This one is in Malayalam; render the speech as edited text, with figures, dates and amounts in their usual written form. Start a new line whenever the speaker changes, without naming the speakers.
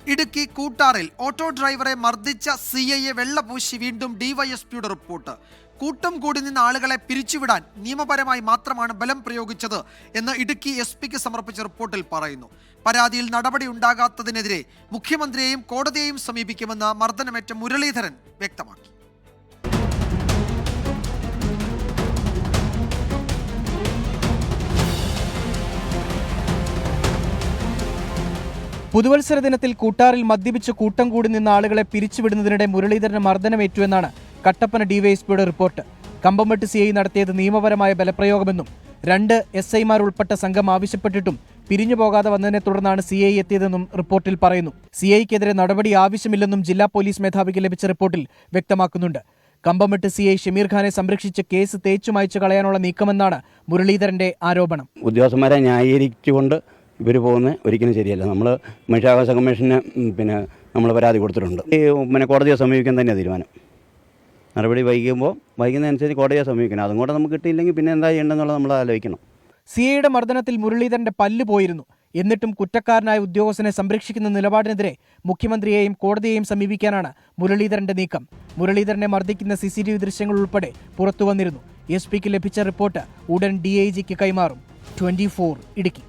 ഇടുക്കി കൂട്ടാറിൽ ഓട്ടോ ഡ്രൈവറെ മർദ്ദിച്ച സിഐയെ വെള്ളപൂശി വീണ്ടും ഡിവൈഎസ്പിയുടെ റിപ്പോർട്ട്. കൂട്ടം കൂടി നിന്ന ആളുകളെ പിരിച്ചുവിടാൻ നിയമപരമായി മാത്രമാണ് ബലം പ്രയോഗിച്ചത് എന്ന് ഇടുക്കി എസ്പിക്ക് സമർപ്പിച്ച റിപ്പോർട്ടിൽ പറയുന്നു. പരാതിയിൽ നടപടി ഉണ്ടാകാത്തതിനെതിരെ മുഖ്യമന്ത്രിയെയും കോടതിയെയും സമീപിക്കുമെന്ന് മർദ്ദനമേറ്റ മുരളീധരൻ വ്യക്തമാക്കി.
പുതുവത്സര ദിനത്തിൽ കൂട്ടാറിൽ മദ്യപിച്ച് കൂട്ടം കൂടി നിന്ന ആളുകളെ പിരിച്ചുവിടുന്നതിനിടെ മുരളീധരന് മർദ്ദനമേറ്റുവെന്നാണ് കട്ടപ്പന ഡിവൈഎസ്പിയുടെ റിപ്പോർട്ട്. കമ്പംമെട്ട് സിഐ നടത്തിയത് നിയമപരമായ ബലപ്രയോഗമെന്നും 2 SIമാർ ഉൾപ്പെട്ട സംഘം ആവശ്യപ്പെട്ടിട്ടും പിരിഞ്ഞു പോകാതെ വന്നതിനെ തുടർന്നാണ് സിഐ എത്തിയതെന്നും റിപ്പോർട്ടിൽ പറയുന്നു. സിഐക്കെതിരെ നടപടി ആവശ്യമില്ലെന്നും ജില്ലാ പോലീസ് മേധാവിക്ക് ലഭിച്ച റിപ്പോർട്ടിൽ വ്യക്തമാക്കുന്നുണ്ട്. കമ്പംമെട്ട് സിഐ ഷമീർ ഖാനെ സംരക്ഷിച്ച് കേസ് തേച്ചുമായ്ച്ചു കളയാനുള്ള നീക്കമെന്നാണ് മുരളീധരന്റെ ആരോപണം.
ഉദ്യോഗസ്ഥന്മാരെ ന്യായീകരിച്ചുകൊണ്ട് ഇവർ പോകുന്നത് ഒരിക്കലും ശരിയല്ല. നമ്മൾ മനുഷ്യാവകാശ കമ്മീഷന് നമ്മൾ പരാതി കൊടുത്തിട്ടുണ്ട്. കോടതിയെ സമീപിക്കാൻ തന്നെയാണ് തീരുമാനം. നടപടി വൈകുന്നതനുസരിച്ച് കോടതിയെ സമീപിക്കണം. അതും കൂടെ നമുക്ക് കിട്ടിയില്ലെങ്കിൽ പിന്നെ എന്താ ചെയ്യേണ്ടതെന്നുള്ളത് നമ്മൾ ആലോചിക്കണം.
സിഐയുടെ മർദ്ദനത്തിൽ മുരളീധരന്റെ പല്ല് പോയിരുന്നു. എന്നിട്ടും കുറ്റക്കാരനായ ഉദ്യോഗസ്ഥനെ സംരക്ഷിക്കുന്ന നിലപാടിനെതിരെ മുഖ്യമന്ത്രിയെയും കോടതിയെയും സമീപിക്കാനാണ് മുരളീധരന്റെ നീക്കം. മുരളീധരനെ മർദ്ദിക്കുന്ന CCTV ദൃശ്യങ്ങൾ ഉൾപ്പെടെ പുറത്തുവന്നിരുന്നു. SP ലഭിച്ച റിപ്പോർട്ട് ഉടൻ DIGക്ക് കൈമാറും. 24 ഇടുക്കി.